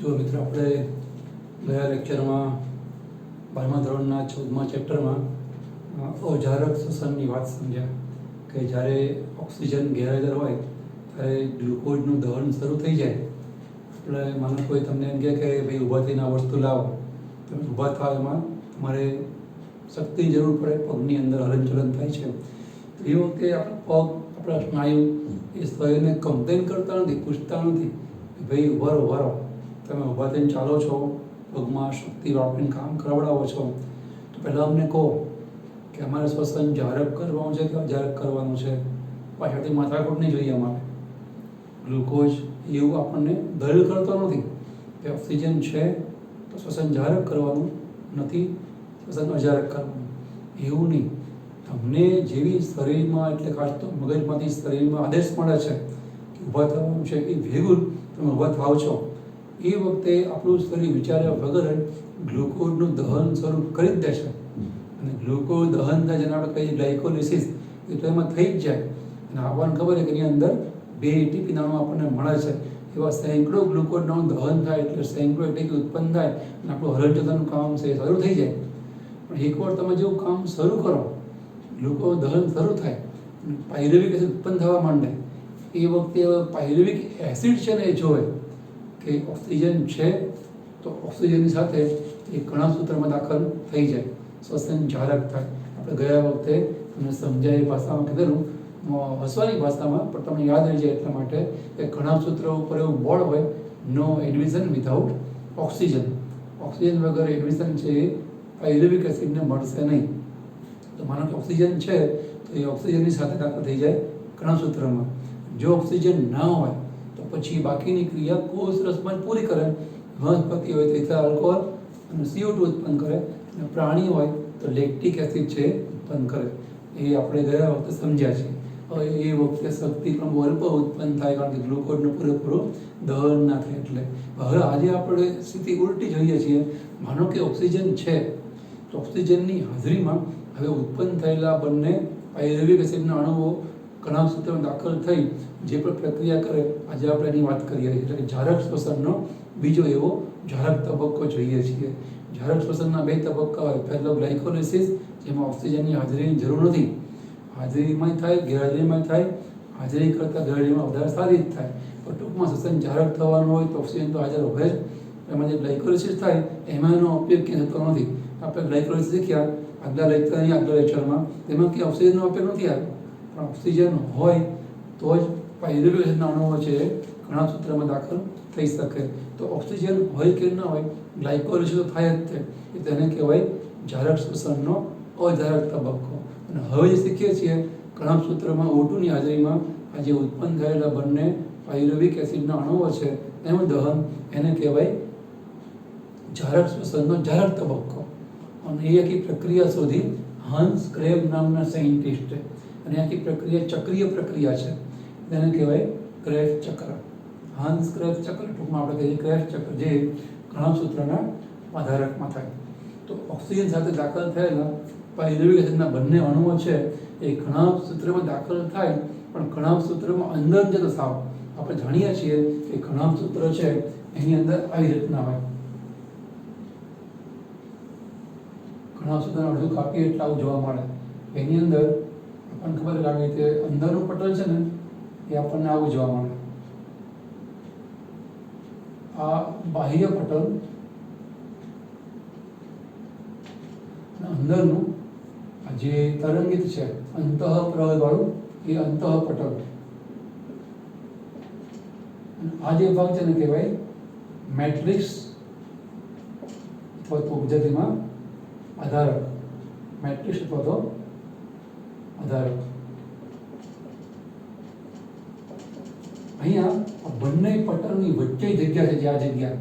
જો મિત્રો આપણે ગયા લેક્ચરમાં 12મા ધોરણના 14મા ચેપ્ટરમાં અજારક શ્વસનની વાત સમજ્યા કે જ્યારે ઓક્સિજન ગેરહાજર હોય ત્યારે ગ્લુકોઝનું દહન શરૂ થઈ જાય. એટલે માનો કોઈ તમને એમ કહે કે ભાઈ ઊભા થઈને આ વસ્તુ લાવો, તમે ઊભા થાવ એમાં તમારે શક્તિની જરૂર પડે, પગની અંદર હલનચલન થાય છે. તો એ વખતે આપણો પગ, આપણા સ્નાયુ એ શરીરને કમ્પ્લેન કરતા નથી, પૂછતા નથી કે ભાઈ ઊભા રહો. તમે ઊભા થઈને ચાલો છો, પગમાં શક્તિ વાપરીને કામ કરાવડાવો છો, તો પહેલાં અમને કહો કે અમારે શ્વસન જારક કરવાનું છે કે અજારક કરવાનું છે. પાછળથી માથાકૂટ નહીં જોઈએ અમારે. ગ્લુકોઝ એવું આપણને દલીલ કરતો નથી કે ઓક્સિજન છે તો શ્વસન જારક કરવાનું, નથી શ્વસન અજારક કરવાનું. એવું નહીં. તમને જેવી શરીરમાં, એટલે ખાસ તો મગજમાંથી શરીરમાં આદેશ મળે છે કે ઊભા થવાનું છે, એ ભેગું તમે ઊભા થાવ છો. એ વખતે આપણું શરીર વિચાર્યા વગર ગ્લુકોઝનું દહન શરૂ કરી જ દે છે. અને ગ્લુકોઝ દહન થાય જેને આપણે કહીએ ગ્લાયકોલિસિસ, એ તો એમાં થઈ જ જાય. અને આપણને ખબર છે કે એની અંદર 2 ATP નાણું આપણને મળે છે. એવા સેંકડો ગ્લુકોઝ નાણું દહન થાય એટલે સેંકડો ATP ઉત્પન્ન થાય અને આપણું હલનચલનનું કામ છે એ શરૂ થઈ જાય. પણ એકવાર તમે જેવું કામ શરૂ કરો, ગ્લુકોઝ દહન શરૂ થાય અને પાયરુવિક એસિડ ઉત્પન્ન થવા માંડે, એ વખતે પાયરુવિક એસિડ છે ને એ જોવે કે ઓક્સિજન છે તો ઓક્સિજનની સાથે એ કણાસૂત્રમાં દાખલ થઈ જાય, શ્વસન જારક થાય. આપણે ગયા વખતે તમને સમજાય એ ભાષામાં કીધેલું, હસવાની ભાષામાં, પણ તમને યાદ રહી જાય એટલા માટે કે કણાસૂત્ર ઉપર એવું બોર્ડ હોય, નો એડમિશન વિધાઉટ ઓક્સિજન. ઓક્સિજન વગર એડમિશન છે એ પાયરુવિક એસિડને મળશે નહીં. તો માનો કે ઓક્સિજન છે તો એ ઓક્સિજનની સાથે દાખલ થઈ જાય કણાસૂત્રમાં. જો ઓક્સિજન ના હોય તો પછી બાકીની ક્રિયા કોષ રસમાં પૂરી કરે. વનસ્પતિ હોય તો ઇથાઇલ આલ્કોહોલ અને CO2 ઉત્પન્ન કરે, અને પ્રાણી હોય તો લેક્ટિક એસિડ છે ઉત્પન્ન કરે. એ આપણે ગયા વખતે સમજ્યા છે. હવે એ વખતે શક્તિ પણ અલ્પ ઉત્પન્ન થાય, કારણ કે ગ્લુકોઝનું પૂરેપૂરું દહન ના થાય. એટલે હવે આજે આપણે સ્થિતિ ઉલટી જોઈએ છીએ. માનો કે ઓક્સિજન છે તો ઓક્સિજનની હાજરીમાં હવે ઉત્પન્ન થયેલા બંને પાયરુવિક એસિડના અણુઓ કણાસૂત્રમાં દાખલ થઈ જે પણ પ્રક્રિયા કરે, આજે આપણે એની વાત કરીએ છીએ. એટલે કે જારક શ્વસનનો બીજો એવો જારક તબક્કો જોઈએ છીએ. જારક શ્વસનના 2 તબક્કા હોય. પહેલો ગ્લાયકોલિસિસ, જેમાં ઓક્સિજનની હાજરીની જરૂર નથી. હાજરીમાં થાય, ગેરહાજરીમાં થાય. હાજરી કરતાં ગેરહાજરીમાં વધારે સારી જ થાય. પણ ટૂંકમાં શ્વસન જારક થવાનું હોય તો ઓક્સિજન તો હાજર હોય જ. એમાં જે ગ્લાયકોલિસિસ થાય એમાં એનો ઉપયોગ ક્યાંય થતો નથી. આપણે ગ્લાયકોલિસિસ શીખ્યા આગલા લેક્ચરમાં, તેમાં ક્યાંય ઓક્સિજનનો ઉપયોગ નથી આવ્યો. પણ ઓક્સિજન હોય તો જ પાયરુવિક એસિડના અણુઓ છે કણાસૂત્રમાં દાખલ થઈ શકે. તો ઓક્સિજન હોય કે ન હોય, ગ્લાયકોલિસિસ તો થાય જ તે. તેને કહેવાય જારક શ્વસનનો અજારક તબક્કો. અને હવે જે શીખીએ છીએ કણાસૂત્રમાં O2ની હાજરીમાં આ જે ઉત્પન્ન થયેલા બંને પાયરુવિક એસિડના અણુઓ છે એનું દહન, એને કહેવાય જારક શ્વસનનો જારક તબક્કો. અને એ આખી પ્રક્રિયા શોધી હન્સ ક્રેબ નામના સાયન્ટિસ્ટે. અને આખી પ્રક્રિયા ચક્રીય પ્રક્રિયા છે, તેને કહેવાય ક્રેબ્સ ચક્ર. હન્સ ક્રેબ્સ ચક્ર, ટૂંકમાં આપણે કહીએ ક્રેબ્સ ચક્ર, જે કણાસૂત્રના આધારકમાં થાય. તો ઓક્સિજન સાથે દાખલ થયેલા પાયરુવિક એસિડના બંને અણુઓ છે એ કણાસૂત્રમાં દાખલ થાય, પણ કણાસૂત્રમાં અંદર જતો સાવ આપણે જાણીએ છીએ કે કણાસૂત્ર છે એની અંદર આવી રીતના હોય. કણાસૂત્રનું અડધું કાપીએ એટલે આવું જોવા મળે. એની અંદર આપણને ખબર લાગે કે અંદરનું પટલ છે ને એ આપણને આવું જોવા મળે. આ બાહ્ય પટલ, અંદરનું આ જે તરંગિત છે અંતઃપ્રવાહવાળું એ અંતઃપટલ. આ જે ભાગ છે ને કહેવાય મેટ્રિક્સ, અથવા તો ગુજરાતીમાં આધારક. મેટ્રિક્સ અથવા તો આધારક. અહીંયા બંને પટલની વચ્ચે જગ્યા છે, જે આ જગ્યા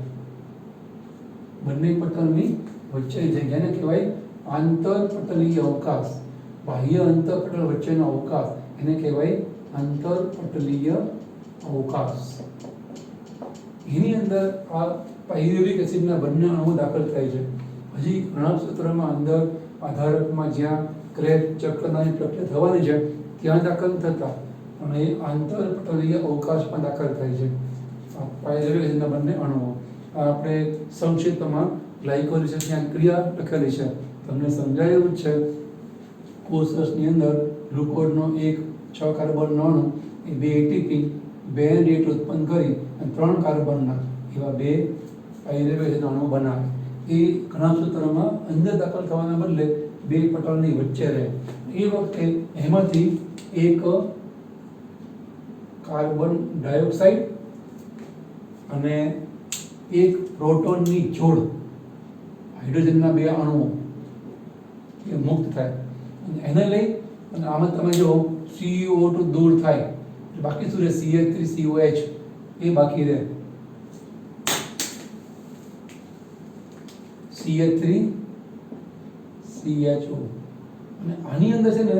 બંને પટલની વચ્ચે જગ્યાને કહેવાય આંતરપટલીય અવકાશ. બાહ્ય અંતરપટલ વચ્ચેનો અવકાશ એને કહેવાય આંતરપટલીય અવકાશ. એની અંદર આ પાયરુવિક એસિડના બંને અણુઓ દાખલ થાય છે. હજી કણાસૂત્રમાં અંદર આધારકમાં જ્યાં ક્રેબ્સ ચક્રની પ્રક્રિયા થવાની છે ત્યાં દાખલ થતા, અને એ આંતરપટલીય અવકાશમાં દાખલ થાય છે પાયરુવિક એસિડના બંને અણુઓ. આપણે સંક્ષિપ્તમાં ગ્લાયકોલિસિસ ની ક્રિયા લખેલી છે, તમને સમજાયું જ છે. કોષરસની અંદર ગ્લુકોઝનો એક 6 કાર્બનનો અણુ એ 2 એટીપી 2 રેટ ઉત્પન્ન કરી અને 3 કાર્બનના એવા 2 પાયરુવેટ અણુ બનાવે. એ ઘણા સૂત્રોમાં અંદર દાખલ થવાના બદલે 2 પટલની વચ્ચે રહે. એ વખતે એમાંથી એક કાર્બન ડાયોક્સાઇડ અને એક પ્રોટોનની જોડ, હાઇડ્રોજનના 2 અણુઓ એ મુક્ત થાય અને એને લઈ અને આમાં તમે જો CO2 દૂર થાય, બાકી શું રહે? CH3COH એ બાકી રહે. CH3CHO. અને આની અંદર છે ને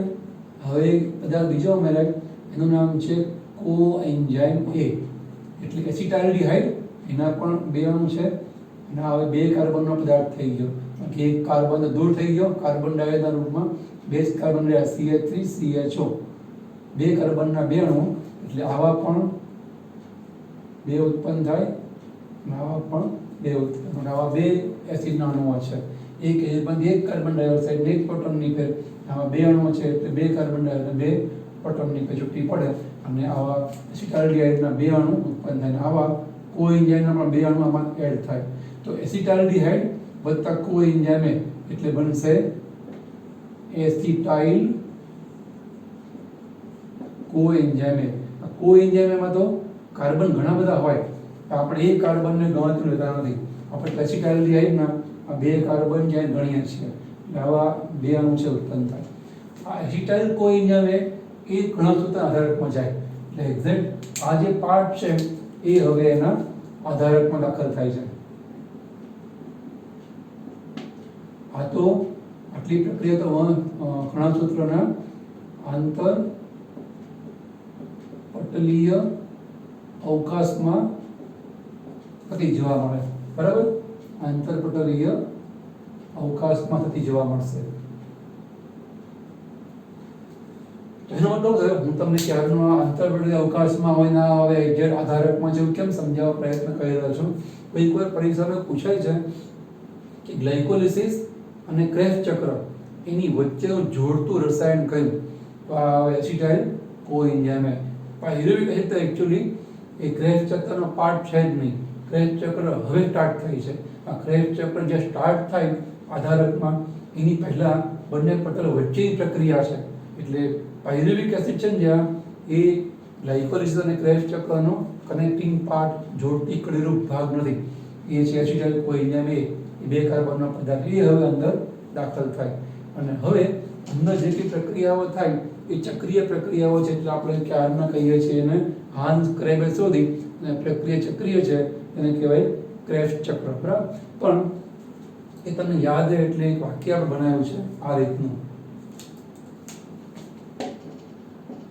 હવે પદાર્થ બીજો ઉમેરાય, એનું નામ છે કોએન્ઝાઇમ A, એટલે એસિટાલ્ડીહાઇડ. એના પણ 2 અણુ છે અને હવે 2 કાર્બનનો પદાર્થ થઈ ગયો. એક કાર્બન દૂર થઈ ગયો કાર્બન ડાયોક્સાઇડના રૂપમાં, 2 કાર્બન રહ્યા CH3CHO, 2 કાર્બનના 2 અણુ, એટલે આવા પણ 2 ઉત્પન્ન થાય અને આવા પણ 2 ઉત્પન્ન થાય. આવા 2 એસિડના અણુઓ છે. એક કાર્બન ડાયોક્સાઇડ ને એક પ્રોટોનની પેર, આવા 2 અણુઓ છે એટલે 2 કાર્બન ડાયોક્સાઇડ 2 પ્રોટોનની પેર છૂટી પડે અને આવા એસિટાલ્ડીહાઇડના 2 અણુ ઉત્પન્ન થાય. આવા કોએન્ઝાઇમના પણ 2 અણુ આમાં એડ થાય. તો એસિટાલ્ડીહાઇડ વત્તા કોએન્ઝાઇમ એટલે બનશે એસિટાઇલ કોએન્ઝાઇમ. કોએન્ઝાઇમમાં તો કાર્બન ઘણા બધા હોય, આપણે એક કાર્બનને ગણતરી લેતા નથી. આપણે એસિટાલ્ડીહાઇડના આ 2 કાર્બન જ્યાં ગણીએ છીએ, આવા 2 અણુ છે ઉત્પન્ન થાય. આ એસિટાઇલ કોએન્ઝાઇમ એ ઘણા સૂત્ર આધારકમાં જાય, એટલે એક્ઝેક્ટ આ જે પાર્ટ છે એ હવે એના આધારકમાં દાખલ થાય છે. આ તો આટલી પ્રક્રિયા તો ઘણા સૂત્રોના આંતર પટલીય અવકાશમાં થતી જોવા મળે, બરાબર? આંતર પટલીય અવકાશમાં થતી જોવા મળશે. એનો મતલબ હું તમને ક્યારનો આંતર પટલીય અવકાશમાં હોય ના આવે એક્ઝેક્ટ આધારકમાં જેવું કેમ સમજાવવા પ્રયત્ન કરી રહ્યો છું. એક વાર પરીક્ષામાં પૂછાય છે કે ગ્લાયકોલિસિસ અને ક્રેબ્સ ચક્ર એની વચ્ચેનું જોડતું રસાયણ કયું? તો આ એસિટાઇલ કોએન્ઝાઇમ. પાયરુવેટ એસિડ તો એકચ્યુઅલી એ ક્રેબ્સ ચક્રનો પાર્ટ છે જ નહીં. ક્રેબ્સ ચક્ર હવે સ્ટાર્ટ થઈ છે. આ ક્રેબ્સ ચક્ર જે સ્ટાર્ટ થાય આધારકમાં, એની પહેલા બંને પટલ વચ્ચેની પ્રક્રિયા છે. એટલે પાયરુવેટ એસિડ છે ને જ્યાં, એ ગ્લાયકોલિસિસ અને ક્રેબ્સ ચક્રનો કનેક્ટિંગ પાર્ટ, જોડતી કડીરૂપ ભાગ નથી. એ છે એસિટાઇલ કોએન્ઝાઇમ એ 2 કાર્બનનો પદાર્થ. એ હવે અંદર દાખલ થાય અને હવે અંદર જે કઈ પ્રક્રિયાઓ થાય એ ચક્રીય પ્રક્રિયાઓ છે. એટલે આપણે ક્યારના કહીએ છીએ એને હાન્સ ક્રેબે શોધી અને પ્રક્રિયા ચક્રીય છે એને કહેવાય ક્રેબ્સ ચક્ર, બરાબર? પણ એ તમને યાદ રહે એટલે એક વાક્ય આપણે બનાવ્યું છે આ રીતનું: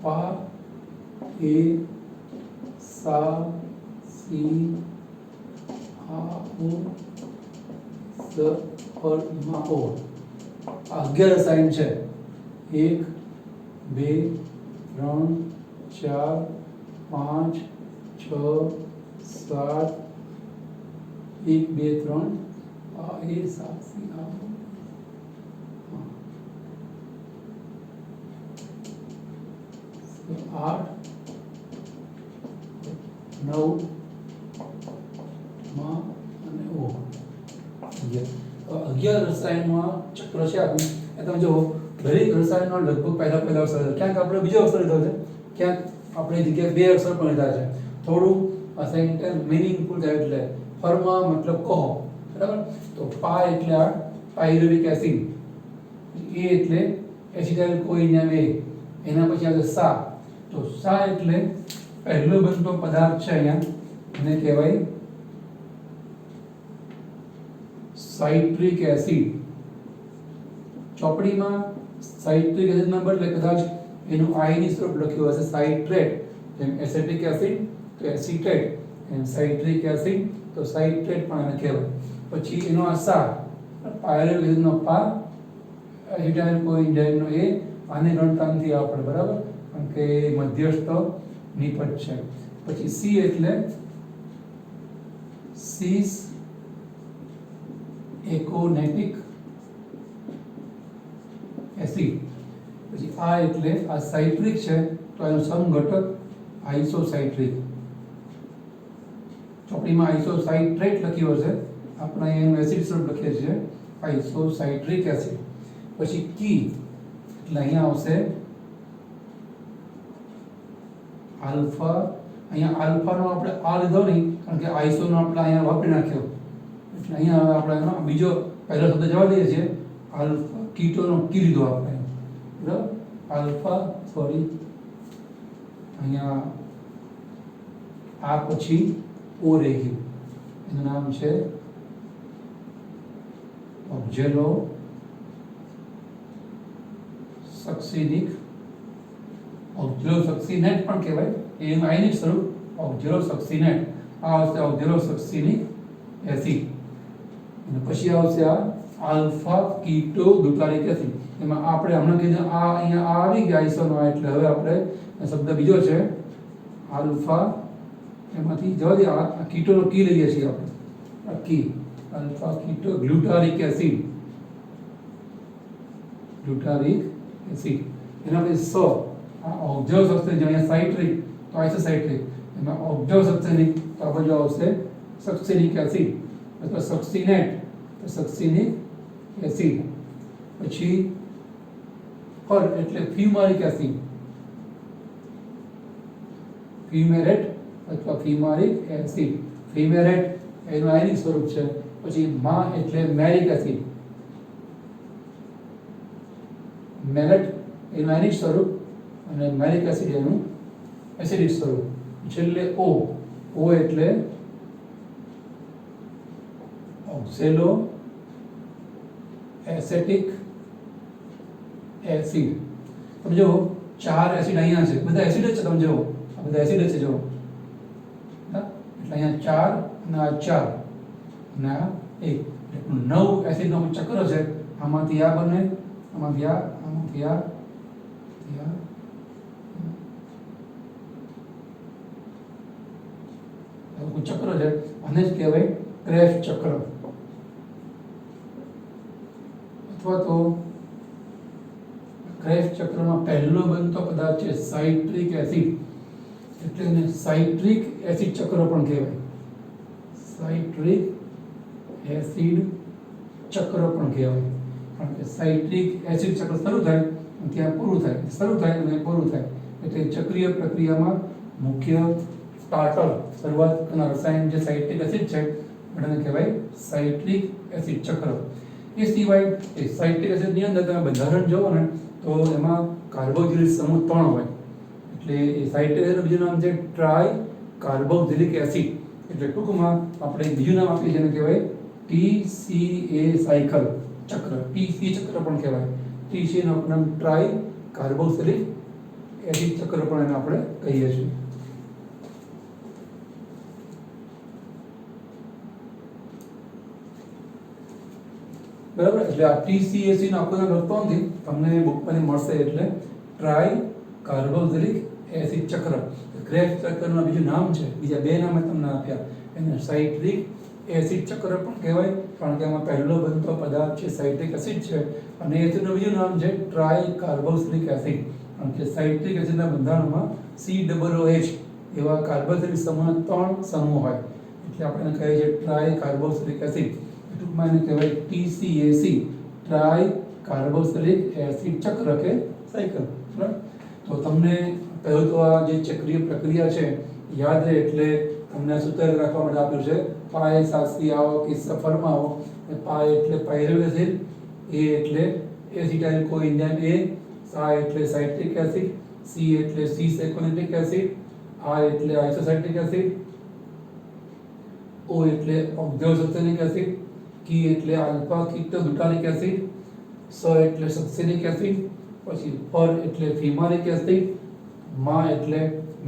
પા એ સા સી આ ઉ સ પર મા ઓ. આ 11 રસાયણ છે. 1 2 3 4 5 6 7 1 2 3 આ એ સા સી આ 8 9 માં અને ઓ. 11 રસાયણમાં ચક્ર છે આપણું. એ તમે જો દરેક રસાયણનો લગભગ પહેલા અક્ષર, ક્યાંક આપણે બીજો અક્ષર લીધો છે, ક્યાંક આપણે જગ્યાએ 2 અક્ષર પણ લીધા છે. થોડું આ સેન્ટેન્સ મિનિંગફુલ થાય એટલે ફરમા મતલબ કહો, બરાબર? તો પા એટલે આ પાયરુવેટ એસિડ, એ એટલે એસિટાઇલ કોએન્ઝાઇમ એ, એના પછી આવે સા. તો સા એટલે પહેલો બનતો પદાર્થ છે અહીંયા, એને કહેવાય સાઇટ્રિક એસિડ. ચોપડીમાં સાઇટ્રિક એસિડના બદલે કદાચ એનું આયની સ્વરૂપ લખ્યું હશે સાઇટ્રેટ. જેમ એસિટિક એસિડ તો એસિટેટ, એમ સાઇટ્રિક એસિડ તો સાઇટ્રેટ પણ એને કહેવાય. પછી એનો આ સા, પાયરુવેટ એસિડનો પા, એસિટાઇલ કોએન્ઝાઇમનો એ, આને ગણતા નથી આપણે, બરાબર? કારણ કે મધ્યસ્થ નિપજ છે. પછી સી એટલે સીસ એકોનેટિક એસિડ. પછી આ એટલે આ સાઇટ્રિક છે તો એનો સમઘટક આઇસોસાઇટ્રિક. ચોપડીમાં આઇસોસાઇટ્રેટ લખ્યું હશે, આપણે અહીંયા એનું એસિડ સ્વરૂપ લખીએ છીએ આઇસોસાઇટ્રિક એસિડ. પછી કી એટલે અહીંયા આવશે આલ્ફા. અહીંયા આલ્ફાનો આપણે આ લીધો નહીં કારણ કે આઇસોનો આપણે અહીંયા વાપરી નાખ્યો, એટલે અહીંયા હવે આપણે એનો બીજો પહેલો શબ્દ જવા દઈએ છીએ. આલ્ફા કીટોનો કી લીધો આપણે, બરાબર. આલ્ફા સોરી અહીંયા આ પછી ઓ રહી ગયું, એનું નામ છે ઓક્ઝેલો સક્સિનિક. ઓક્ઝેલો સક્સિનેટ પણ કહેવાય, એનું આયનિક સ્વરૂપ ઓક્ઝેલો સક્સિનેટ. આ આવશે ઓક્ઝેલો સક્સિનિક એસિડ. અને પછી આવશે આ આલ્ફા કીટો ગ્લુટારિક એસિડ. એમાં આપણે હમણાં કીધું આ અહીંયા આ આવી ગયા આઇસોનો, એટલે હવે આપણે શબ્દ બીજો છે આલ્ફા. એમાંથી જવા દે, આ કીટોનો કી લઈએ છીએ આપણે, આ કી આલ્ફા કીટો ગ્લુટારિક એસિડ. ગ્લુટારિક એસિડ એના પછી સો આ ઓક્ઝેલો સક્સિનિક, અહીંયા સાઇટ્રિક તો આઇસોસાઇટ્રિક, એમાં ઓક્ઝેલો સક્સિનિક તો આ બાજુ આવશે સક્સિનિક એસિડ અથવા સક્સિનેટ તો સક્સિનિક એસિડ. પછી ફર એટલે ફ્યુમારિક એસિડ, ફ્યુમેરેટ અથવા ફ્યુમારિક એસિડ. ફ્યુમેરેટ એનું આયનિક સ્વરૂપ છે. પછી મા એટલે મેરિક એસિડ, મેલેટ એનું આયનિક સ્વરૂપ અને મેરિક એસિડ એનું એસિડિક સ્વરૂપ. છેલ્લે ઓ, ઓ એટલે ઓક્ઝેલો એસેટિક એસિડ. તમે જો ચાર એસિડ અહીંયા છે, બધા એસિડ જ છે. તમે જો આ બધા એસિડ જ છે, જો એટલે અહીંયા 4 અને આ 4 અને આ 1, એટલે 9 એસિડનો ચક્ર છે. આમાંથી આ બને, આમાંથી આ, આમાંથી આ, એવું ચક્ર છે. આને જ કહેવાય ક્રેફ ચક્ર. અથવા તો ક્રેફ ચક્રમાં પહેલો બનતો પદાર્થ છે સાઇટ્રિક એસિડ, એટલે એને સાઇટ્રિક એસિડ ચક્ર પણ કહેવાય. સાઇટ્રિક એસિડ ચક્ર પણ કહેવાય, કારણ કે સાઇટ્રિક એસિડ ચક્ર શરૂ થાય અને ત્યાં પૂરું થાય, શરૂ થાય અને પૂરું થાય. એટલે ચક્રીય પ્રક્રિયામાં મુખ્ય સ્ટાર્ટર શરૂઆત કરનાર રસાયણ જે સાઇટ્રિક એસિડ છે એને કહેવાય સાઇટ્રિક એસિડ ચક્ર. એ સિવાય એ સાઇટ્રિક એસિડની અંદર તમે બંધારણ જોવો ને તો એમાં કાર્બોક્સિલિક સમૂહ 3 હોય, એટલે એ સાઇટ્રિક એસિડનું બીજું નામ છે ટ્રાય કાર્બોક્સિલિક એસિડ. એટલે ટૂંકમાં આપણે બીજું નામ આપીએ જેને કહેવાય TCA સાયકલ ચક્ર, TC ચક્ર પણ કહેવાય. TC નો નામ ટ્રાય કાર્બોક્સિલિક એસિડ ચક્ર પણ એને આપણે કહીએ છીએ. બરાબર. એટલે આ TCAC નો આખું નામ લખતો નથી, તમને બુકમાં મળશે. એટલે ટ્રાય કાર્બોક્સિલિક એસિડ ચક્ર. ક્રેફ ચક્રનું બીજું નામ છે, બીજા બે નામ તમને આપ્યા. એને સાઇટ્રિક એસિડ ચક્ર પણ કહેવાય, કારણ કે એમાં પહેલો બનતો પદાર્થ છે સાઇટ્રિક એસિડ છે. અને એસિડનું બીજું નામ છે ટ્રાય કાર્બોક્સિલિક એસિડ, કારણ કે સાઇટ્રિક એસિડના બંધારણમાં COOH એવા કાર્બોક્સિલિક સમૂહના 3 સમૂહ હોય, એટલે આપણે એને કહીએ છીએ ટ્રાય કાર્બોક્સિલિક એસિડ. ટૂંકમાં એને કહેવાય TCAC, ટ્રાય કાર્બોક્સિલિક એસિડ ચક્ર કે સાયકલ. બરાબર. તો તમને પહેલું તો આ જે ચક્રીય પ્રક્રિયા છે યાદ રહે, એટલે તમને સૂત્ર રાખવા માટે આપ્યું છે પાય સાસી આવો કે સફરમાં આવો. પાય એટલે પાયરુવેટ એસિડ, એ એટલે એસિટાઇલ કોએન્ઝાઇમ A, સા એટલે સાઇટ્રિક એસિડ, C એટલે C-સાયકોનિક એસિડ, R એટલે આઇસોસાઇટ્રિક એસિડ, O એટલે ઓક્ઝેલોસક્સિનિક એસિડ, કી એટલે આલ્ફા કીટોગ્લુટારિક એસિડ, સ એટલે સક્સિનિક એસિડ, પછી ફર એટલે ફ્યુમારિક એસિડ, મા એટલે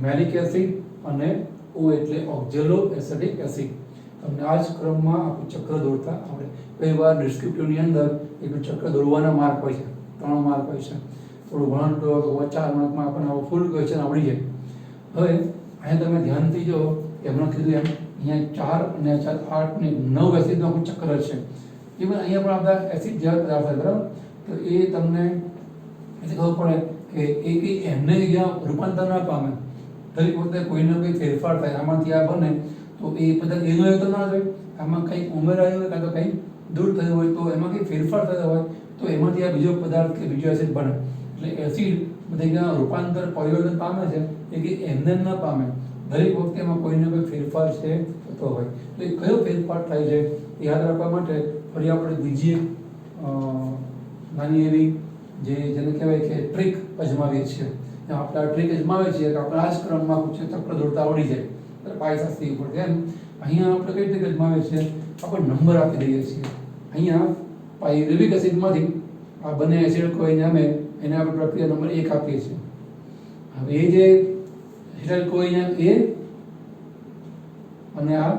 મેલિક એસિડ અને O એટલે ઓક્ઝેલો એસિડિક એસિડ. તમને આ જ ક્રમમાં આખું ચક્ર દોરતા આવડે. કઈ વાર ડિસ્ક્રિપ્ટિવની અંદર એક ચક્ર દોરવાના માર્ક હોય છે, 3 માર્ક હોય છે. થોડું વળાંક તો 4 માર્કમાં આપણને આવો ફૂલ ક્વેશ્ચન આવડી જાય. હવે અહીંયા તમે ધ્યાનથી જો, હમણાં કીધું એમ અહીંયા 4 અને 4 8 ને 9 એસિડનો આખું ચક્ર છે. એ ઇવન અહીંયા પણ આપણા એસિડ જેવા પદાર્થ હોય, બરાબર? તો એ તમને એટલે ખબર પડે કે એ કંઈ એમને જ્યાં રૂપાંતર ના પામે, દરેક વખતે કોઈને કોઈ ફેરફાર થાય, આમાંથી આ બને તો એ પદાર્થ એનો એ તો ના હોય, આમાં કંઈક ઉમેરાયું હોય કાં તો કંઈક દૂર થયું હોય, તો એમાં કંઈક ફેરફાર થયો હોય તો એમાંથી આ બીજો પદાર્થ કે બીજો એસિડ બને. એટલે એસિડ બધે જ્યાં રૂપાંતર પરિવર્તન પામે છે એ કે એમને ના પામે, દરેક વખતે એમાં કોઈને કોઈ ફેરફાર છે થતો હોય. તો એ કયો ફેરફાર થાય છે એ યાદ રાખવા માટે ફરી આપણે બીજી નાની એવી જેને કહેવાય કે ટ્રીક અજમાવીએ છીએ. આપણે આ ટ્રીક અજમાવીએ છીએ કે આપણે આ જ ક્રમમાં ચક્ર દોડતા આવડી જાય પાયશાસ્ત્રી ઉપર. એમ અહીંયા આપણે કઈ ટ્રીક અજમાવીએ છીએ, આપણે નંબર આપી દઈએ છીએ. અહીંયા પાયરુવિક એસિડમાંથી આ બંને એસિડ કોઈને અમે એને આપણે પ્રક્રિયા નંબર 1 આપીએ છીએ. હવે એ જે એસિડ કોઈને એ અને આ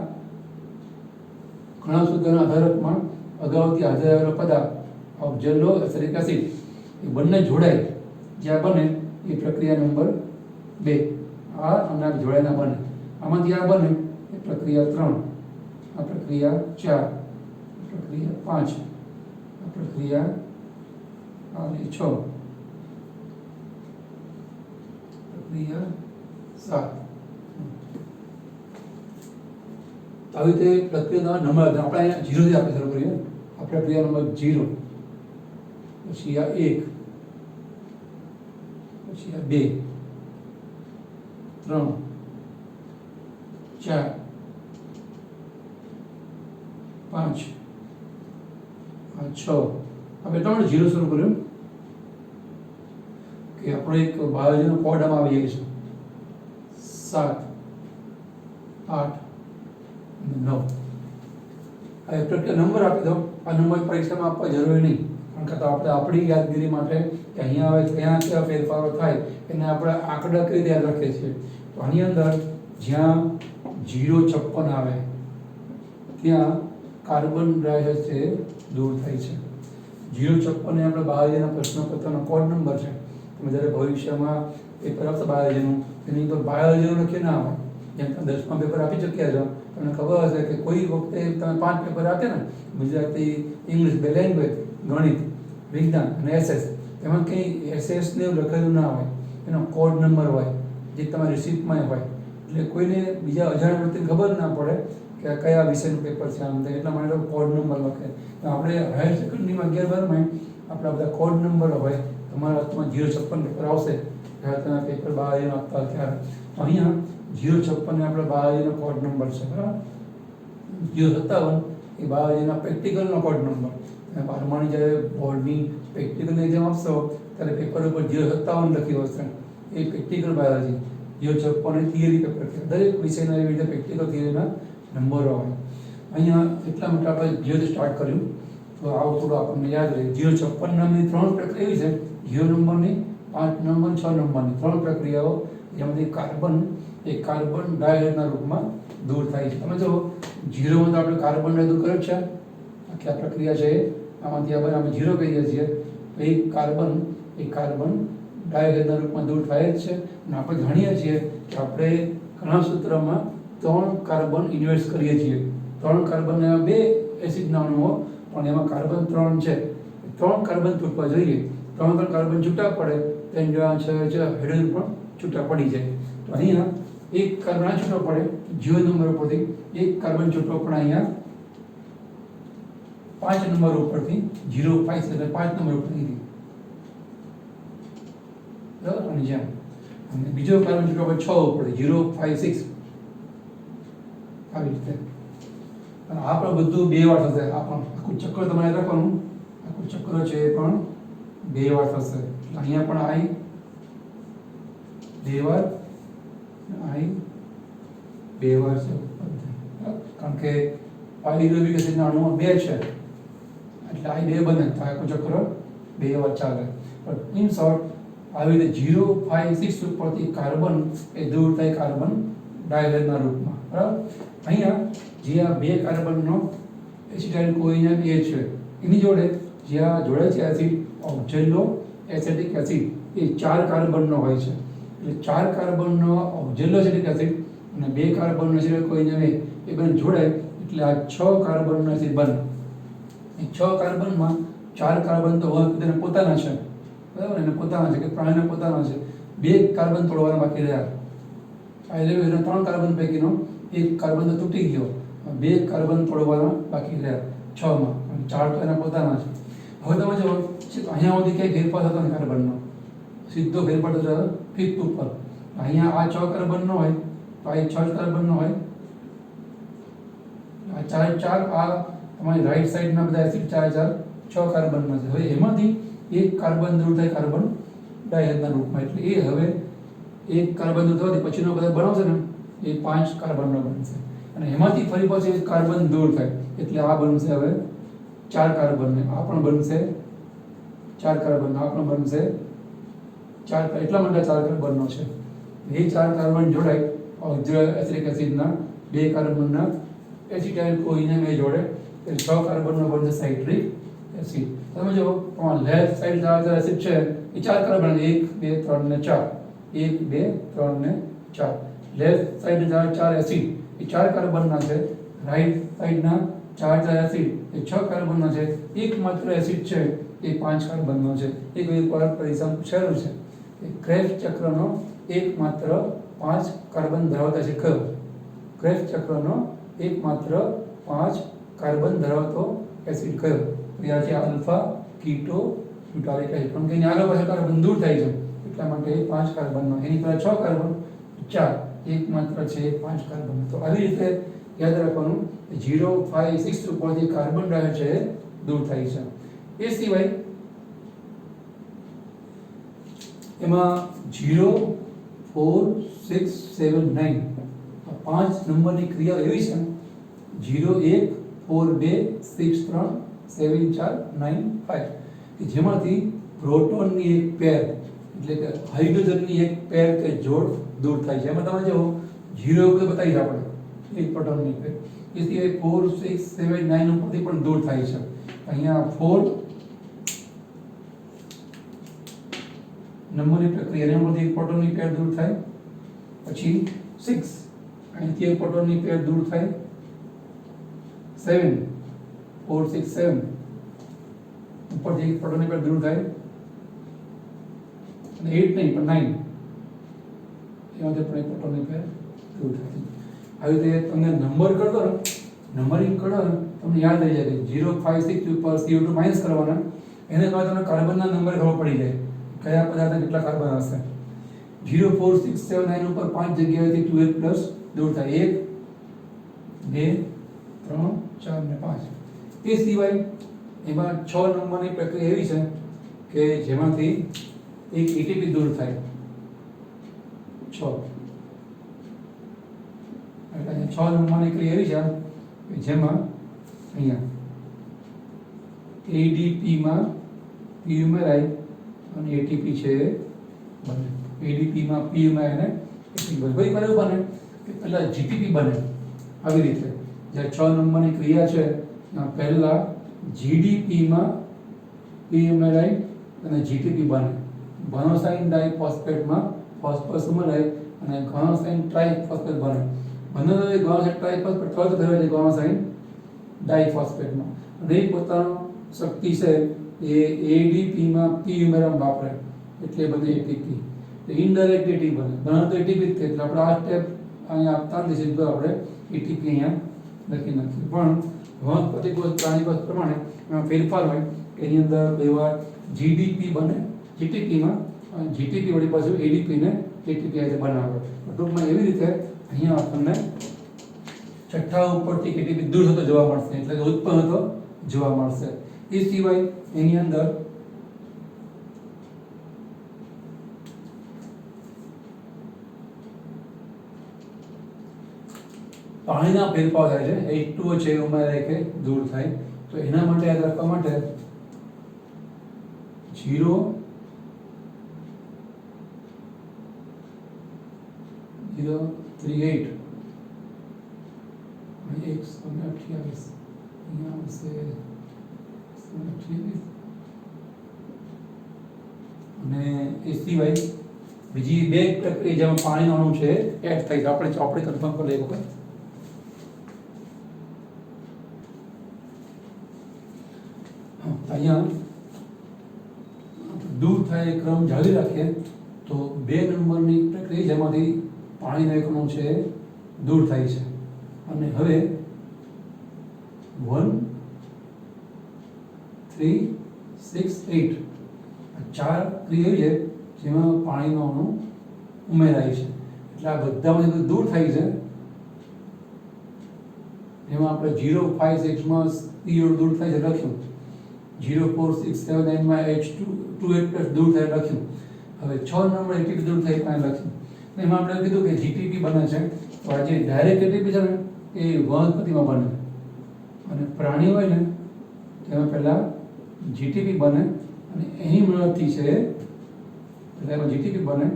ઘણા સૂત્રના આધારકમાં અગાઉથી હાજર આવેલો પદાર્થ ઓક્ઝેલો એસિડિક એસિડ એ બંને જોડાય, જ્યાં બને એ પ્રક્રિયા નંબર 2. આ અને આ જોડાયના બને, આમાંથી આ બને એ પ્રક્રિયા 3, આ પ્રક્રિયા 4, પ્રક્રિયા 5, આ પ્રક્રિયા 6, પ્રક્રિયા 7. આવી રીતે પ્રક્રિયા નંબર આપણે અહીંયા 0 થી આપણે શરૂ કરીએ. આ પ્રક્રિયા નંબર 0, પછી આ 1, પછી આ 2, 3, 4, 5, આ 6. આપણે 3 0 શરૂ કર્યું કે આપણે એક બાયોલોજીનો કોડ આમાં આવી જાય છે. 7, 8, 9. આ પ્રક્રિયા નંબર આપી દો. આ નંબર પરીક્ષામાં આપવા જરૂરી નહીં, કારણ કે આપણે આપણી યાદગીરી માટે કે અહીંયા આવે ત્યાં કેવા ફેરફારો થાય એને આપણે આંકડા કઈ રીતે યાદ રાખીએ છીએ. તો આની અંદર જ્યાં 056 આવે ત્યાં કાર્બન ડાયોક્સાઇડ દૂર થાય છે. 056 એ આપણે બાયોલોજીના પ્રશ્નપત્રનો કોડ નંબર છે. તમે જ્યારે ભવિષ્યમાં પેપર આપશો બાયોલોજીનું, એની પર બાયોલોજીનું લખી ના આવે. જેમ તમે 10મા પેપર આપી ચૂક્યા છો, તમને ખબર હશે કે કોઈ વખતે તમે 5 પેપર આપ્યા ને, ગુજરાતી, ઇંગ્લિશ, 2 લેંગ્વેજ, ગણિત, વિજ્ઞાન અને એસએસ, એમાં કંઈ એસએસને લખેલું ના હોય, એનો કોડ નંબર હોય જે તમારી રિસિપ્ટમાં હોય. એટલે કોઈને બીજા અજાણ્યા વ્યક્તિને ખબર ના પડે કે આ કયા વિષયનું પેપર છે, આમ એટલા માટે કોડ નંબર લખે. તો આપણે હાયર સેકન્ડરીમાં 11-12માં આપણા બધા કોડ નંબર હોય. તમારા હાથમાં 056 પેપર આવશે ત્યારે તમે પેપર બાયોલોજીનો આપતા ત્યારે અહીંયા 056 એ આપણે બાયોલોજીનો કોડ નંબર છે, બરાબર. 057 એ બાયોલોજીના પ્રેક્ટિકલનો કોડ નંબર. તમે 12માની જ્યારે બોર્ડની પ્રેક્ટિકલની એક્ઝામ આપશો ત્યારે પેપર ઉપર 057 લખ્યું હશે, એ પ્રેક્ટિકલ બાયોલોજી. 056 એ થિયરી પેપર છે. દરેક વિષયના એવી રીતે પ્રેક્ટિકલ થિયરીના નંબરો હોય. અહીંયા એટલા માટે આપણે 0 સ્ટાર્ટ કર્યું તો આવું થોડું આપણને યાદ રહે. 056 નામની 3 પ્રક્રિયા એવી છે, 0 નંબરની, 5 નંબર, 6 નંબરની 3 પ્રક્રિયાઓ, જેમાંથી કાર્બન એ કાર્બન ડાયોક્સાઇડના રૂપમાં દૂર થાય છે. તમે જો 0માં તો આપણે કાર્બન ડાયોક્સાઇડ દૂર કર્યો છે, આખી આ પ્રક્રિયા છે આમાંથી આપણે 0 કહીએ છીએ. એ કાર્બન ડાયોક્સાઇડના રૂપમાં દૂર થાય જ છે. અને આપણે જાણીએ છીએ કે આપણે ઘણા સૂત્રમાં 3 કાર્બન ઇન્વેસ્ટ કરીએ છીએ. 3 કાર્બનના 2 એસિડના અણુઓ, પણ એમાં કાર્બન 3 છે. 3 કાર્બન છૂટવા જોઈએ. 3 કાર્બન છૂટા પડે તો હાઇડ્રોજન પણ છૂટા પડી જાય. તો અહીંયા એક કાર્બન આ છૂટો પડે 0 નંબર ઉપરથી, એક કાર્બન છૂટો પણ અહીંયા 5 નંબર ઉપરથી 0, 5 એટલે 5 નંબર ઉપરથી, બરાબર. અને જેમ અને બીજો કાર્બન છૂટો પડે 6 ઉપરથી 0, 5, 6 આવી રીતે. અને આ પણ બધું 2 વાર થશે. આ પણ આખું ચક્ર તમારે રાખવાનું, આખું ચક્ર છે એ પણ 2 વાર થશે. અહીંયા પણ આઈ 2 વાર, આઈ 2 વાર છે, કારણ કે પાયરુવિક એસિડના અણુઓ 2 છે એટલે આઈ 2 બને તો આખું ચક્ર 2 વાર ચાલે. પણ ઇન શોર્ટ આવી રીતે 0, 5, 6 ઉપરથી કાર્બન એ દૂર થાય કાર્બન ડાયોક્સાઇડના રૂપમાં, બરાબર. અહીંયા જે આ 2 કાર્બનનો એસિટાઇલ કોઈને એ છે, એની જોડે જે આ જોડે છે એસિડ ઓક્ઝેલો એસિટિક એસિડ, એ 4 કાર્બનનો હોય છે. એટલે 4 કાર્બનનો ઓક્ઝેલો એસિટિક એસિડ અને 2 કાર્બનનો એસિડ કોઈને એ બંને જોડાય એટલે આ 6 કાર્બનનો એસિડ બને. એ 6 કાર્બનમાં 4 કાર્બન તો તેને પોતાના છે, બરાબર, એને પોતાના છે કે પ્રાણીને પોતાના છે. 2 કાર્બન તોડવાના બાકી રહ્યા. આ 3 કાર્બન પૈકીનો 1 કાર્બન તો તૂટી ગયો, 2 કાર્બન તોડવાના બાકી રહ્યા 6માં, અને 4 તો એના પોતાના છે. હવે તમે જો અહીંયા સુધી ક્યાંય ફેરફાર થતો નથી કાર્બનનો, સીધો ફેરફાર થતો ફિફ્થ ઉપર. અહીંયા આ 6 કાર્બન નો હોય તો આ 6 કાર્બન નો હોય, આ 4 આ તમારી રાઈટ સાઈડના બધા એસિડ 4 6 કાર્બનના છે. હવે એમાંથી 1 કાર્બન દૂર થાય કાર્બન ડાયહાઇડ્રોજનના રૂપમાં, એટલે એ હવે 1 કાર્બન દૂર થવાથી પછીનો બધા બનાવશે ને એ 5 કાર્બનનો બનશે, અને એમાંથી ફરી પાછું 1 કાર્બન દૂર થાય એટલે આ બનશે હવે 4 કાર્બન, આ પણ બનશે 4 કાર્બન, આ પણ બનશે 4, એટલા માટે 4 કાર્બનનો છે. એ 4 કાર્બન જોડાય ઓક્ઝાઇલ એસિડના 2 કાર્બનના એસિટાઇલ કોઈને જોડે એટલે 6 કાર્બનનો બનશે સાઇટ્રિક એસિડ. તમે જો લેફ્ટ સાઈડ ધાર એસિડ છે એ 4 કાર્બન, 1 2 3 ને 4, 1 2 3 ને 4. લેફ્ટ સાઈડ ધાર 4 એસિડ એ 4 કાર્બનના છે, રાઈટ સાઈડના 4 એસિડ એ 6 કાર્બનના છે, એકમાત્ર એસિડ છે એ 5 કાર્બનનો છે. એક પરીક્ષા પૂછાયેલું છે કે ક્રેબ્સ ચક્રનો એકમાત્ર 5 કાર્બન ધરાવતા છે કયો? ક્રેબ્સ ચક્રનો એકમાત્ર 5 કાર્બન ધરાવતો એસિડ કયો? તો આ છે આલ્ફા કીટો ગ્લુટારિક એસિડ. પણ કે આગળ પાછળ કાર્બન દૂર થાય છે એટલા માટે 5 કાર્બનનો, એની પહેલા 6 કાર્બન 4, એકમાત્ર છે 5 કાર્બન. તો આવી રીતે યાદ રાખવાનું 0 5 6 ઉપરથી કાર્બન ડાયોક્સાઇડ છે દૂર થાય છે. એ સિવાય એમાં 0 4 6 7 9 આ 5 નંબરની ક્રિયા એવી છે 0 1 4 2 6 3 7 4 9 5 કે જેમાંથી પ્રોટોનની એક પેર એટલે કે હાઇડ્રોજનની એક પેર કે જોડ દૂર થાય છે. એમાં તમે જો 0 ઉપર બતાવી આપણે એક પ્રોટોનની પેર, એ સિવાય 4 6 7 9 ઉપરથી પણ દૂર થાય છે. અહીંયા 4 નંબરની પ્રક્રિયા એમાંથી એક પ્રોટોનની પેર દૂર થાય, પછી 6 અહીંથી એક પ્રોટોનની પેર દૂર થાય, 7 4 6 7 ઉપરથી એક પ્રોટોનની પેર દૂર થાય, અને 8 નહીં પણ 9 એમાંથી પણ એક પ્રોટોનની પેર દૂર થાય. આવી રીતે તમને નંબર કરતો ને નંબરિંગ કરો ને તમને યાદ રહી જાય કે 0 5 6 ઉપર CO2 માઇનસ કરવાના, એને કારણે તમને કાર્બનના નંબર ખબર પડી જાય કયા પદાર્થમાં કેટલા કાર્બન હશે. 0 4 6 7 9 ઉપર 5 જગ્યાએથી 12 પ્લસ દૂર થાય, 1 2 3 4 ને 5. એ સિવાય એમાં 6 નંબરની પ્રક્રિયા એવી છે કે જેમાંથી એક એટીપી દૂર થાય 6. એટલે 6 નંબરની ક્રિયા એવી છે કે જેમાં અહીંયા એડીપીમાં પી ઉમેરાય અને એટીપી છે બને. એડીપીમાં પી ઉમેરાય અને એટીપી બને. કોઈ વાર એવું બને કે પહેલા જીટીપી બને. આવી રીતે જે 6 નંબરની ક્રિયા છે પહેલા જીડીપીમાં પી ઉમેરાય અને જીટીપી બને. ગોનોસાઇન ડાઇફોસ્ફેટમાં ફોસ્ફરસ ઉમેરાય અને ગોનોસાઇન ટ્રાઇફોસ્ફેટ બને. બંને ગોનોસાઇન ટ્રાઇફોસ્ફેટ તરત થયો છે ગોનોસાઇન ડાઇફોસ્ફેટમાં, અને એ પોતાનો શક્તિ છે એ એડીપીમાં પી ઉમેરવામાં વાપરે એટલે બને એટીપી. ઇનડાયરેક્ટ એટીપી બને, ઘણા તો એટીપી જ થાય એટલે આપણે આ સ્ટેપ અહીંયા આપતા નથી, સીધું આપણે એટીપી અહીંયા લખી નાખીએ. પણ વનસ્પતિકોષ પ્રાણીકોષ પ્રમાણે એમાં ફેરફાર હોય કે એની અંદર બે વાર જીડીપી બને જીટીપીમાં, જીટીપી વળી પાછું એડીપીને એટીપી આજે બનાવે. ટૂંકમાં એવી રીતે અહીંયા આપણને છઠ્ઠા ઉપરથી એટીપી દૂર થતો જોવા મળશે, એટલે કે ઉત્પન્ન થતો જોવા મળશે. એ સિવાય એની અંદર પાણીના ફેરફાર થાય છે, H2O છે ઉમેરાય કે દૂર થાય. તો એના માટે યાદ રાખવા માટે 0 0 3 8 128 અહીંયા આવશે 128. અને એ સિવાય બીજી બે પ્રક્રિયા જેમાં પાણીનો અણુ છે એડ થાય છે. આપણે કન્ફર્મ કરી લઈએ. 0 અહીંયા દૂર થાય એ ક્રમ જાળવી રાખીએ તો 2 નંબરની પ્રક્રિયા જેમાંથી પાણીનો એક અણુ છે દૂર થાય છે અને હવે 1 3 6 8 ચાર ક્રિયા છે જેમાં પાણીનો અણુ ઉમેરાય છે એટલે આ બધામાંથી દૂર થાય છે એમાં આપણે 0 5 6 માં CO દૂર થાય છે લખ્યું 0 4 6 7 9 માં H2 પ્લસ દૂર થાય લખ્યું હવે 6 નંબર ATP દૂર થાય ત્યાં લખ્યું એમાં આપણે કીધું કે GTP બને છે તો આ જે ડાયરેક્ટ ATP છે ને એ વનસ્પતિમાં બને અને પ્રાણી હોય ને તેમાં પહેલા GTP બને અને એની મદદથી છે એટલે એમાં GTP બને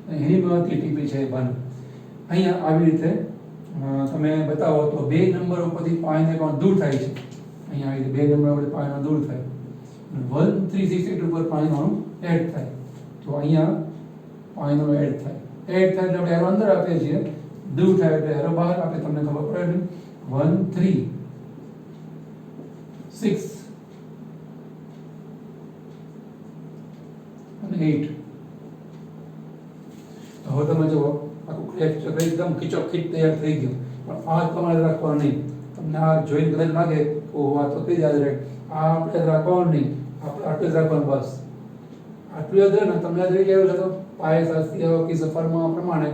અને એની મદદથી ATP છે એ બને અહીંયા આવી રીતે તમે બતાવો તો 2 નંબર ઉપરથી પાણીનો કણ દૂર થાય છે અહીંયા આવી રીતે 2 નંબર ઉપરથી પાણીનો દૂર થાય 1 3 6 8 ઉપર પાણીનો અણુ એડ થાય તો અહીંયા પાણીનો એડ થાય એટલે આપણે એરો અંદર આપીએ છીએ દૂર થાય એટલે એરો બહાર આપે તમને ખબર પડે ને 1 3 6 અને 8 હવે તમે જુઓ આખું ક્રેફ્ટ ચક્ર એકદમ ખીચોખીચ તૈયાર થઈ ગયું પણ આ તમારે રાખવાનું નહીં તમને આ જોઈને કદાચ લાગે ઓહો આ તો કઈ યાદ રહે આ આપણે રાખવાનું નહીં આપણે આટલું જ રાખવાનું બસ આટલું યાદ રહે ને તમને યાદ રહી ગયું છે તો પાયશાસ્ત્રીય કે સફરમાં પ્રમાણે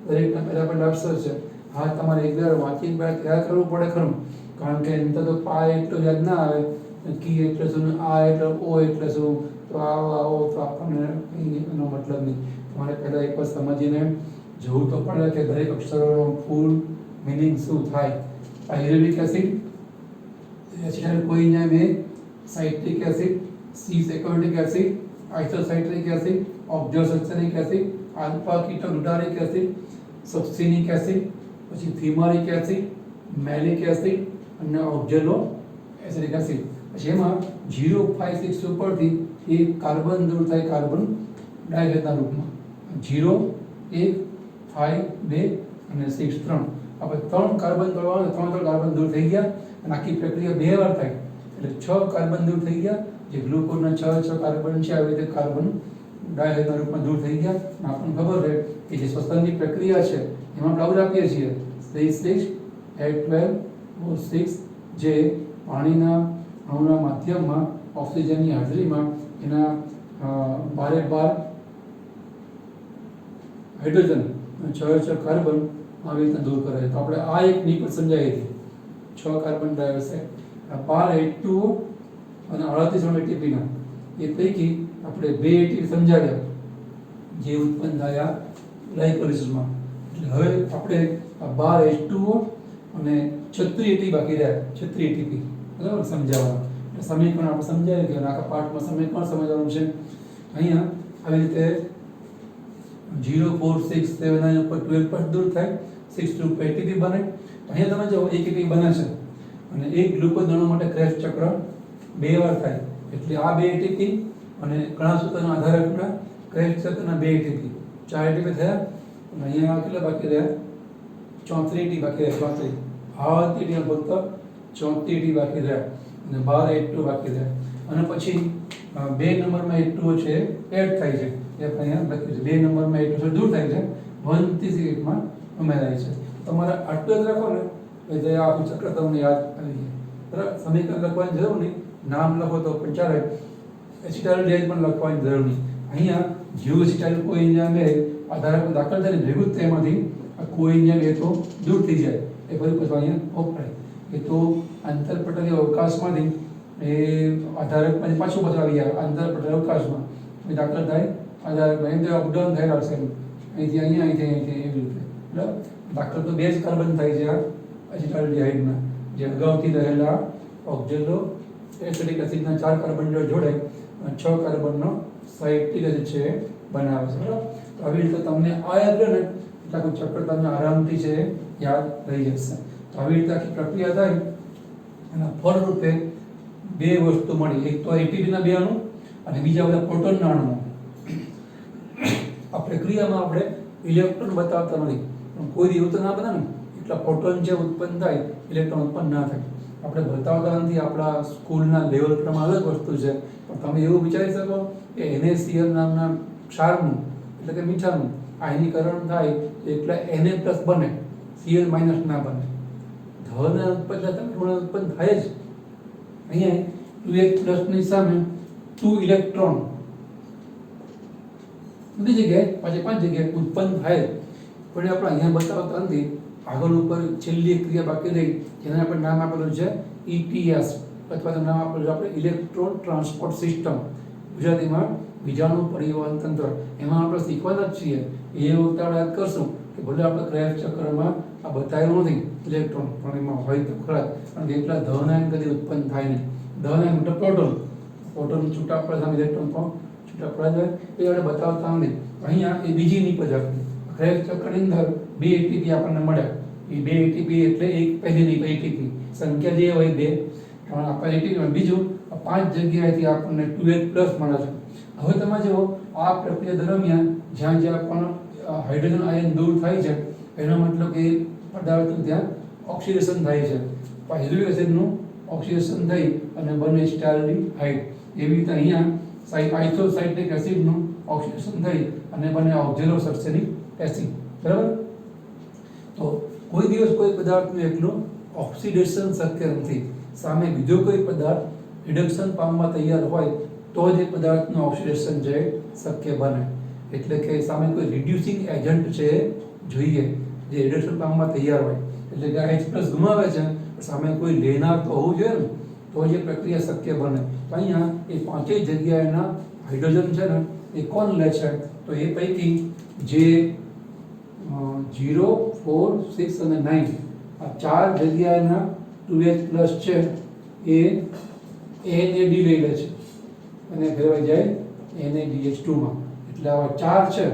દરેકના પહેલા પહેલા અક્ષર છે હા તમારે એક વાર વાંચીને પહેલા તૈયાર કરવું પડે ખરું કારણ કે એમ તો પાય એટલો યાદ ના આવે કી એટલે શું આ એટલે ઓ એટલે શું તો આવો તો આપણને એનો મતલબ નહીં તમારે પહેલા એક વાર સમજીને જોવું તો પડે કે દરેક અક્ષરોનો ફૂલ મીનિંગ શું થાય pyruvic acid acetyl coenzyme A citric acid cis aconitic acid isocitric acid oxalosuccinic acid alpha ketoglutaric acid succinic acid પછી ફીમારિક એસિડ મેલિક એસિડ અને ઓક્ઝેલો એસિડિક એસિડ પછી એમાં 0 5 6 ઉપરથી એક કાર્બન દૂર થાય કાર્બન ડાયહાઇડ્રોજનના રૂપમાં 0 1 5 2 અને 6 3 આપણે 3 કાર્બન તોડવાના 3 કાર્બન દૂર થઈ ગયા અને આખી પ્રક્રિયા 2 વાર થાય એટલે 6 કાર્બન દૂર થઈ ગયા જે ગ્લુકોઝના 6 કાર્બન છે આવી રીતે કાર્બન ડાયહાઇડ્રોજનના રૂપમાં દૂર થઈ ગયા અને આપણને ખબર છે કે જે શ્વસનની પ્રક્રિયા છે એમાં આપણે આવું આપીએ છીએ 6 8 12 6 જે પાણીના અણુના માધ્યમમાં ઓક્સિજનની હાજરીમાં એના 12 હાઇડ્રોજન 6 કાર્બન આવી રીતે દૂર કરે તો આપણે આ એક ની પર સમજાવી હતી 6 કાર્બન ડાયોક્સાઇડ આ 12 H2O અને 38 ATP ના એ પૈકી આપણે 2 ATP સમજાવ્યા જે ઉત્પન્ન થયા ગ્લાયકોલિસિસમાં એટલે હવે આપણે આ 12 H2O અને 36 ATP બાકી રહ્યા 36 ATP બરાબર સમજાવવાનું એટલે સમીકરણ આપણે સમજાય કે આખા પાઠમાં સમીકરણ સમજવાનું છે અહીંયા આવી રીતે 0 4 6 7 9 ઉપર 12 પર દૂર થાય 6 2 ATP બને અહીંયા તમે જો એક ATP બને છે અને એક ગ્લુકોઝ અણુ માટે ક્રેફ્ટ ચક્ર 2 વાર થાય એટલે આ 2 ATP અને ઘણા સૂત્રના આધારે ક્રેફ્ટ ચક્રના 2 ATP 4 ATP થયા અને અહીંયા કેટલા બાકી રહ્યા 34 ATP બાકી રહ્યા 34 આ ATP ફક્ત 34 ATP બાકી રહ્યા અને 12 H2 બાકી રહ્યા અને પછી 2 નંબરમાં H2O છે એડ થાય છે એ અહીંયા લખ્યું છે 2 નંબરમાં H2O દૂર થાય છે 1 થી 8 માં ઉમેરાય છે તમારે આટલું જ રાખો ને એટલે આખું ચક્ર તમને યાદ આવી જાય બરાબર સમીકરણ લખવાની જરૂર નહીં નામ લખો તો પણ ચાલે એસિટાઇલ ડેઝ પણ લખવાની જરૂર નહીં અહીંયા જીવ એસિટાઇલ કોઇનિયમ એ આધાર પર દાખલ થઈને ભેગું જ તેમાંથી આ કોઇનિયમ એ તો દૂર થઈ જાય એ ફરી પછી અહીંયા વપરાય એ તો આંતરપટલીય અવકાશમાંથી એ આધારક પાછું બદલાવી જાય આંતરપટલીય અવકાશમાં એ દાખલ થાય આધારક એમ અપડાઉન થઈ રહેશે અહીંથી અહીંયા અહીંથી એવી રીતે બરાબર દાખલ તો 2 જ કાર્બન થાય છે આ એસિટાઇલ ડિહાઇડના જે અગાઉથી રહેલા ઓક્ઝેલો એસિડિક એસિડના 4 કાર્બન જોડે 6 કાર્બનનો સાઇટ્રિક એસિડ છે બનાવે છે બરાબર તો આવી રીતે તમને આ યાદ રહે ને એટલે આખું ચક્ર તમને આરામથી છે યાદ રહી જશે તો આવી રીતે આખી પ્રક્રિયા થાય એના ફળ રૂપે 2 વસ્તુ મળી એક તો એટીપીના 2 અણુ અને બીજા બધા પ્રોટોનના અણુ આ પ્રક્રિયામાં આપણે ઇલેક્ટ્રોન બતાવતા નથી પણ કોઈ એવું તો ના બને ને એટલા પ્રોટોન જે ઉત્પન્ન થાય ઇલેક્ટ્રોન ઉત્પન્ન ના થાય આપણે બતાવતા નથી, આપણા સ્કૂલના લેવલ પ્રમાણે અલગ વસ્તુ છે. પણ તમે એવું વિચારી શકો કે NaCl નામના ક્ષારનું એટલે કે મીઠાનું આયનીકરણ થાય એટલે Na+ બને, Cl- ના બને. ધન ઉત્પન્ન તમે ઋણ ઉત્પન્ન થાય જ. અહીંયા 2H+ ની સામે 2 ઇલેક્ટ્રોન બધી જગ્યાએ પાંચ જગ્યાએ ઉત્પન્ન થાય. પણ આપણે અહીંયા બતાવતા નથી. આગળ ઉપર છેલ્લી ક્રિયા બાકી રહી જેને આપણે નામ આપેલું છે ETS અથવા તો નામ આપેલું છે આપણે ઇલેક્ટ્રોન ટ્રાન્સપોર્ટ સિસ્ટમ, ગુજરાતીમાં વિજાણુ પરિવહન તંત્ર. એમાં આપણે શીખવાના જ છીએ. એ વખતે આપણે યાદ કરશું કે ભલે આપણે ક્રેબ્સ ચક્રમાં આ બતાવેલું નથી ઇલેક્ટ્રોન, પણ એમાં હોય તો ખરા. કારણ કે એટલા ધન આયન કદી ઉત્પન્ન થાય નહીં. ધન આયન એટલે પ્રોટોન છૂટા પડે સામે ઇલેક્ટ્રોન પણ છૂટા પડે જાય એ આપણે બતાવતા નથી. અહીંયા એ બીજી નીપજ આપણી ક્રેબ્સ ચક્રની અંદર 2 ATP આપણને મળ્યા. એ 2 ATP એટલે એક પહેલી ATP સંખ્યા જે હોય 2, પણ આપણે ATP બીજું 5 જગ્યાએથી આપણને 2H+ મળે છે. હવે તમે જુઓ આ પ્રક્રિયા દરમિયાન જ્યાં જ્યાં પણ હાઇડ્રોજન આયન દૂર થાય છે એનો મતલબ કે પદાર્થનું ત્યાં ઓક્સિડેશન થાય છે. હાઇડ્રોક્લોરિક એસિડનું ઓક્સિડેશન થઈ અને બને સ્ટાલ્ડીહાઇડ. એવી રીતે અહીંયા આઇસોસાયક્લિક એસિડનું ઓક્સિડેશન થઈ અને બને ઓક્ઝેલોસલ્ફ્યુરિક એસિડ. બરાબર? તો કોઈ દિવસ કોઈ પદાર્થનું એકલું ઓક્સિડેશન શક્ય નથી. સામે બીજો કોઈ પદાર્થ રિડક્શન પામવા તૈયાર હોય તો જ એ પદાર્થનું ઓક્સિડેશન છે શક્ય બને. એટલે કે સામે કોઈ રિડ્યુસિંગ એજન્ટ છે જોઈએ જે રિડક્શન પામવા તૈયાર હોય. એટલે કે H+ ગુમાવે છે, સામે કોઈ લેનાર તો હોવું જોઈએ ને, તો જ એ પ્રક્રિયા શક્ય બને. તો અહીંયા એ પાંચેય જગ્યાએના હાઇડ્રોજન છે ને એ કોણ લે છે? તો એ પૈકી જે 0, 4, 6 અને 9 આ ચાર જગ્યાએના 2H+ છે એ NAD લઈ લે છે અને ફેરવાઈ જાય NaDH2 માં. એટલે આવા ચાર છે,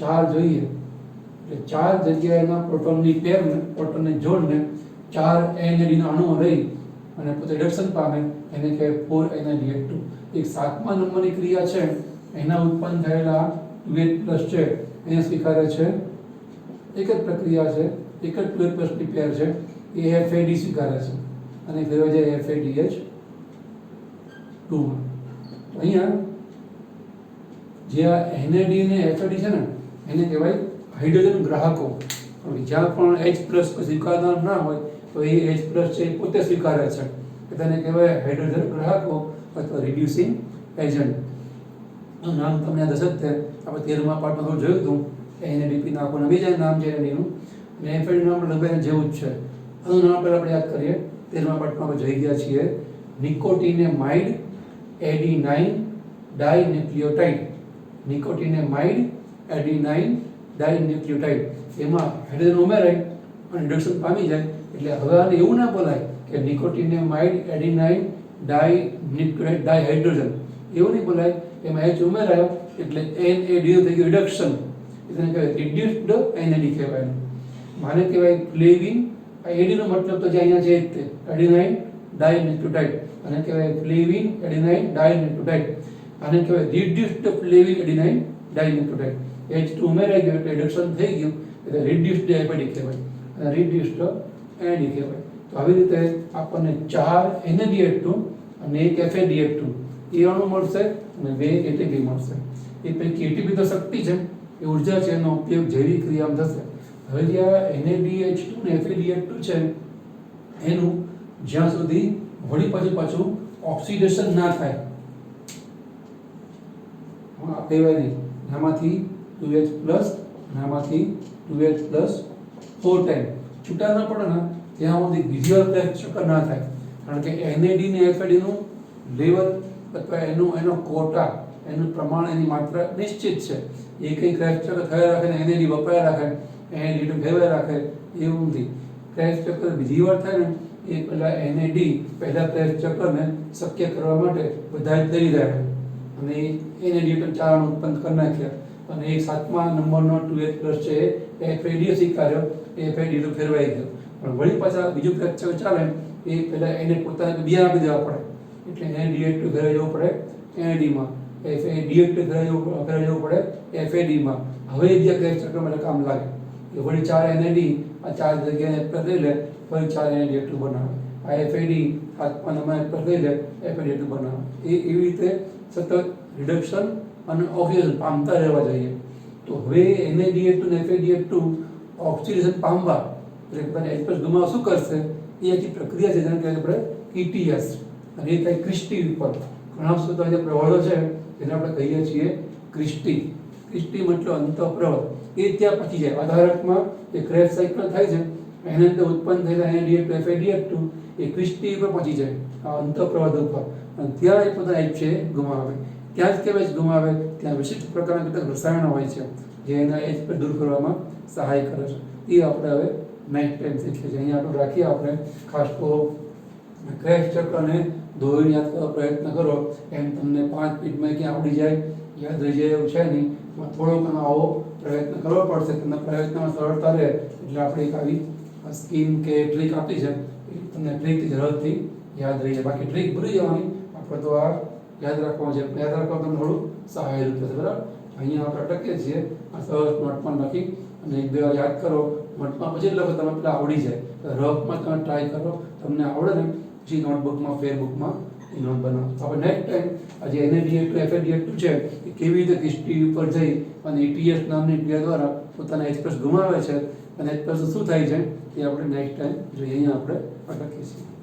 ચાર જોઈએ એટલે ચાર જગ્યાએના પ્રોટોનની પેરને, પ્રોટોનની જોડને ચાર NAD ના અણુઓ લઈ અને પોતે રિડક્શન પામે એને કહેવાય 4NADH2. એક 7મા નંબરની ક્રિયા છે એના ઉત્પન્ન થયેલા 2H+ છે એને સ્વીકારે છે. એક જ પ્રક્રિયા છે, એક જ 2H+ ની પેર છે, એ FAD સ્વીકારે છે અને ફેરવાઈ જાય FADH2 માં. તો અહીંયા જે આ NAD અને FAD છે ને એને કહેવાય હાઇડ્રોજન ગ્રાહકો. જ્યાં પણ H+ સ્વીકારનાર ના હોય તો એ H+ છે એ પોતે સ્વીકારે છે, તેને કહેવાય હાઇડ્રોજન ગ્રાહકો અથવા રિડ્યુસિંગ એજન્ટ. નામ તમને યાદ હશે જ. આપણે 13મા પાઠમાં થોડું જોયું હતું કે NADP ના આપણને બીજા નામ છે એનું, અને FAD નામ લગભગ જેવું જ છે. આનું નામ પહેલાં આપણે યાદ કરીએ. 13મા પાઠમાં આપણે જોઈ ગયા છીએ નિકોટિનેમાઇડ એડીનાઇન ડાઇન્યુક્લિયોટાઇડ. નિકોટિનેમાઇડ એડીનાઇન ડાઇન્યુક્લિયોટાઇડ. એમાં હાઇડ્રોજન ઉમેરાય અને રિડક્શન પામી જાય. એટલે હવે આને એવું ના બોલાય કે નિકોટિનેમાઇડ એડીનાઇન ડાઇન્યુક્લિયોટાઇડ ડાયહાઇડ્રોજન, એવું નહીં બોલાય. એમાં H ઉમેરાયો એટલે NAD થઈ ગયું રિડક્શન, એટલે કહેવાય રિડ્યુસ્ડ NAD કહેવાય. માને કહેવાય ફ્લેવિન. આ એડી નો મતલબ તો જે અહીંયા છે તે એડીનાઇન ડાઇન્યુક્લિયોટાઇડ, અને કહેવાય ફ્લેવિન એડીનાઇન ડાઇન્યુક્લિયોટાઇડ. આને કહેવાય રિડ્યુસ્ડ ફ્લેવિન એડીનાઇન ડાઇન્યુક્લિયોટાઇડ. H2 ઉમેરાઈ ગયો એટલે રિડક્શન થઈ ગયું એટલે રિડ્યુસ્ડ FAD કહેવાય અને રિડ્યુસ્ડ NAD કહેવાય. તો આવી રીતે આપણને 4 NADH2 અને 1 FADH2 એ અણુ મળશે અને 2 ATP મળશે. એ પૈકી ATP તો શક્તિ છે, એ ઉર્જા છે, એનો ઉપયોગ જૈવિક ક્રિયામાં થશે. હવે જે આ NADH2 ને FADH2 છે એનું જ્યાં સુધી વળી પાછું ઓક્સિડેશન ના થાય, કહેવાય નહીં, આમાંથી 2H+ આમાંથી 2H+ 4 ટાઈમ છૂટા ના પડે ને ત્યાં સુધી બીજી વાર ક્રેબ્સ ચક્કર ના થાય. કારણ કે NAD ને FAD નું લેવલ અથવા એનો કોટા, એનું પ્રમાણ, એની માત્રા નિશ્ચિત છે. એ કંઈ ક્રેબ્સ ચક્કર થયા રાખે ને NAD વપરાયા રાખે, NAD ભેળવાયા રાખે એવું નથી. ક્રેબ્સ ચક્કર બીજી વાર થાય ને એ પહેલાં NAD પહેલા ક્રેબ્સ ચક્કરને શક્ય કરવા માટે બધા જ તરી રહ્યા અને NAD ચાર અણુ ઉત્પન્ન કરી નાખ્યા. અને એક 7મા નંબરનો 2H+ છે એ FAD સ્વીકાર્યો, એ FAD તો ફેરવાઈ ગયો. પણ વળી પાછા બીજું ક્રેબ્સ ચક્કર ચાલે એ પહેલાં NAD પોતાને બીજા આપી દેવા પડે. એટલે NADH2 ફેરવાઈ જવું પડે NAD માં, DH2 ફેરવાઈ જવું પડે FAD માં. હવે બીજા ક્રેબ્સ ચક્ર માટે કામ લાગે. એ વળી 4 NAD આ 4 જગ્યાએ એપ્રેસ લઈ લે ફરી 4 NaDH2 બનાવે. આ FAD 7 નંબર એપ્રેસ લઈ લે FAD2 બનાવે. એવી રીતે સતત રિડક્શન અને ઓક્સિડેશન પામતા રહેવા જોઈએ. તો હવે NaDH2 અને FADH2 ઓક્સિડેશન પામવા એટલે પોતાને H+ ગુમાવવા શું કરશે? એ આખી પ્રક્રિયા છે જેને કહેવાય આપણે ETS. અને એ થાય ક્રિસ્ટી ઉપર. ઘણા બધા જે પ્રવાહો છે જેને આપણે કહીએ છીએ ક્રિસ્ટી. ક્રિસ્ટી મતલબ અંતઃપ્રવાહ. એ ત્યાં પહોંચી જાય. આધારકમાં જે ક્રેશ સાયકલ થાય છે એની અંદર ઉત્પન્ન થયેલા NaDH2 FADH2 એ ક્રિસ્ટી ઉપર પહોંચી જાય, આ અંતઃપ્રવાહ ઉપર. અને ત્યાં એ પોતાના H છે ગુમાવે. ત્યાં જ કેમ H ગુમાવે? ત્યાં વિશિષ્ટ પ્રકારના કેટલાક રસાયણો હોય છે જે એના H દૂર કરવામાં સહાય કરે છે. એ આપણે હવે નેક્સ્ટ ટાઈમ શીખીએ છીએ. અહીંયા આટલું રાખીએ આપણે. ખાસ તો ક્રેશ ચક્રને દોરીને યાદ કરવા પ્રયત્ન કરો. એમ તમને 5 મિનિટમાં ક્યાં આવડી જાય, યાદ રહી જાય એવું છે નહીં. થોડો ઘણો આવો પ્રયત્ન કરવો પડશે. તમને પ્રયત્નમાં સરળતા રહે એટલે આપણે એક આવી સ્કીમ કે ટ્રીક આપી છે, એ તમને ટ્રીક ઝડપથી યાદ રહી જાય. બાકી ટ્રીક ભૂલી જવાની, આપણે તો આ યાદ રાખવાનું છે. યાદ રાખવા તમને થોડું સહાયરૂપ થશે. બરાબર? અહીંયા આપણે અટકીએ છીએ. આ સરસ નોટમાં લખી અને 1-2 વાર યાદ કરો. નોટમાં પછી લખો, તમે પેલા આવડી જાય. રફમાં તમે ટ્રાય કરો, તમને આવડે ને પછી નોટબુકમાં ફેરબુકમાં એ નોટ બનાવો. આપણે નેક્સ્ટ ટાઈમ આજે NaDH2 FADH2 છે એ કેવી રીતે ક્રિસ્ટી ઉપર જઈ અને ETS નામની ક્રિયા દ્વારા પોતાના H+ ગુમાવે છે અને H+ શું થાય છે એ આપણે નેક્સ્ટ ટાઈમ જોઈએ. અહીંયા આપણે અટકીએ છીએ.